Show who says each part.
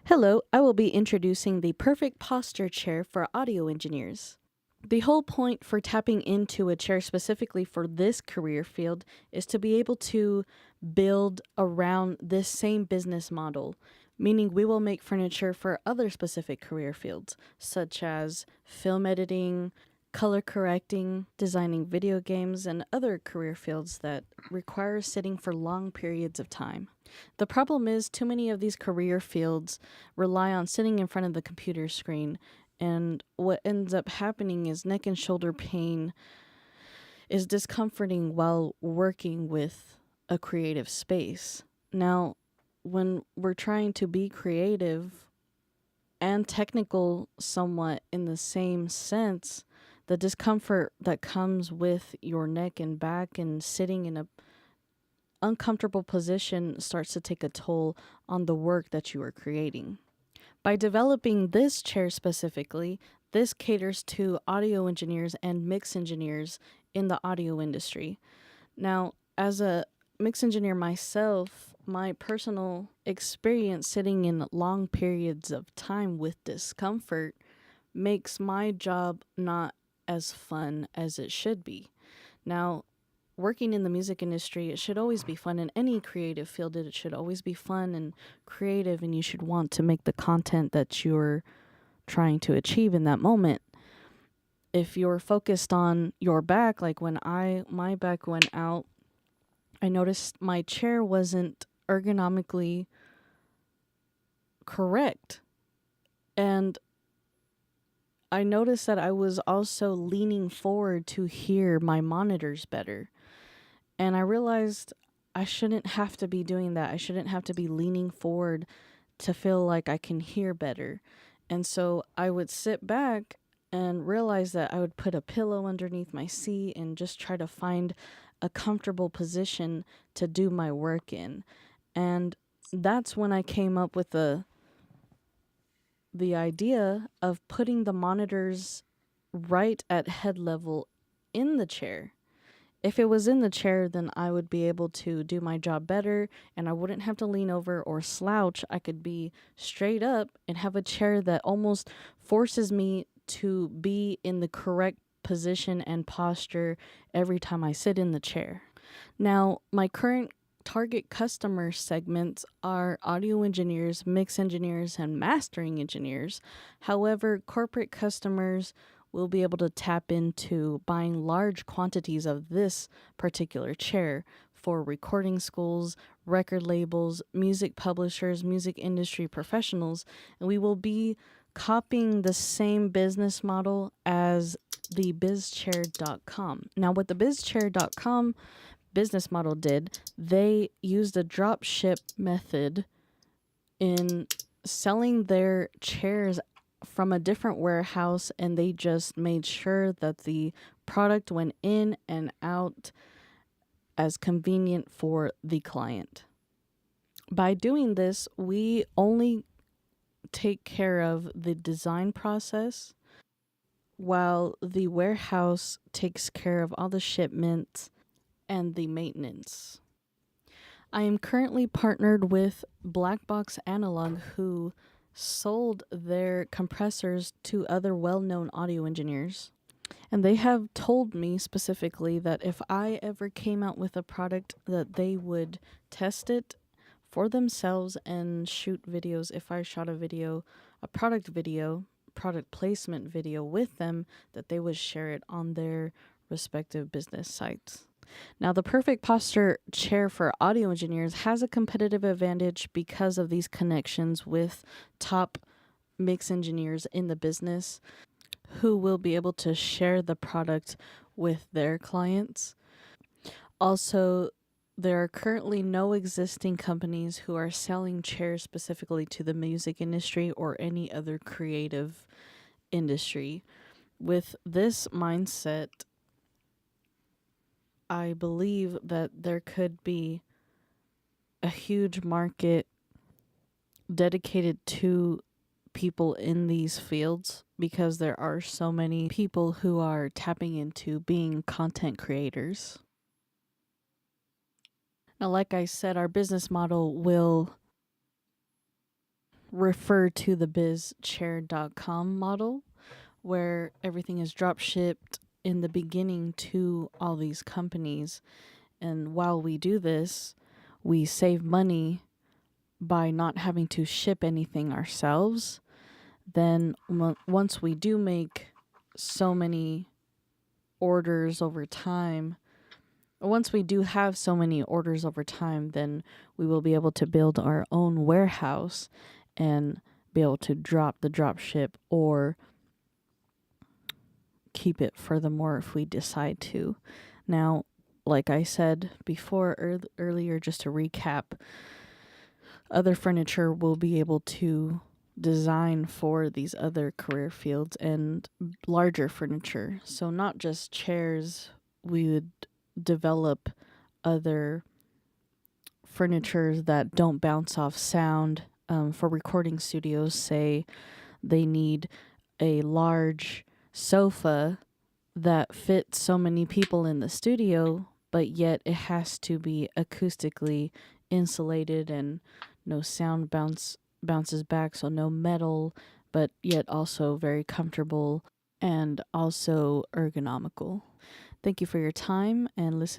Speaker 1: Hello, I will be introducing the perfect posture chair for audio engineers. The whole point for tapping into a chair specifically for this career field is to be able to build around this same business model, meaning we will make furniture for other specific career fields, such as film editing, color correcting, designing video games, and other career fields that require sitting for long periods of time. The problem is, too many of these career fields rely on sitting in front of the computer screen, and what ends up happening is neck and shoulder pain is discomforting while working with a creative space. Now, when we're trying to be creative and technical somewhat in the same sense, the discomfort that comes with your neck and back and sitting in a uncomfortable position starts to take a toll on the work that you are creating. By developing this chair specifically, this caters to audio engineers and mix engineers in the audio industry. Now, as a mix engineer myself, my personal experience sitting in long periods of time with discomfort makes my job not as fun as it should be. Now, working in the music industry, it should always be fun. In any creative field, it should always be fun and creative, and you should want to make the content that you're trying to achieve in that moment. If you're focused on your back, like when my back went out, I noticed my chair wasn't ergonomically correct. And I noticed that I was also leaning forward to hear my monitors better. And I realized I shouldn't have to be doing that. I shouldn't have to be leaning forward to feel like I can hear better. And so I would sit back and realize that I would put a pillow underneath my seat and just try to find a comfortable position to do my work in. And that's when I came up with the idea of putting the monitors right at head level in the chair. If it was in the chair, then I would be able to do my job better and I wouldn't have to lean over or slouch. I could be straight up and have a chair that almost forces me to be in the correct position and posture every time I sit in the chair. Now, my current target customer segments are audio engineers, mix engineers, and mastering engineers. However, corporate customers will be able to tap into buying large quantities of this particular chair for recording schools, record labels, music publishers, music industry professionals, and we will be copying the same business model as the bizchair.com. Now, what the bizchair.com business model did, they used a drop ship method in selling their chairs from a different warehouse, and they just made sure that the product went in and out as convenient for the client. By doing this, we only take care of the design process while the warehouse takes care of all the shipments and the maintenance. I am currently partnered with Black Box Analog, who sold their compressors to other well-known audio engineers. And they have told me specifically that if I ever came out with a product, that they would test it for themselves and shoot videos. If I shot a product placement video with them, that they would share it on their respective business sites. Now, the perfect posture chair for audio engineers has a competitive advantage because of these connections with top mix engineers in the business who will be able to share the product with their clients. Also, there are currently no existing companies who are selling chairs specifically to the music industry or any other creative industry. With this mindset, I believe that there could be a huge market dedicated to people in these fields because there are so many people who are tapping into being content creators. Now, like I said, our business model will refer to the bizchair.com model, where everything is drop shipped in the beginning to all these companies. And while we do this, we save money by not having to ship anything ourselves. Then once we do make so many orders over time, once we do have so many orders over time, then we will be able to build our own warehouse and be able to drop the drop ship or keep it furthermore if we decide to. Now, like I said before earlier, just to recap, other furniture will be able to design for these other career fields and larger furniture. So not just chairs, we would develop other furnitures that don't bounce off sound. For recording studios, say they need a large sofa that fits so many people in the studio, but yet it has to be acoustically insulated and no sound bounces back, so no metal, but yet also very comfortable and also ergonomical. Thank you for your time and listen.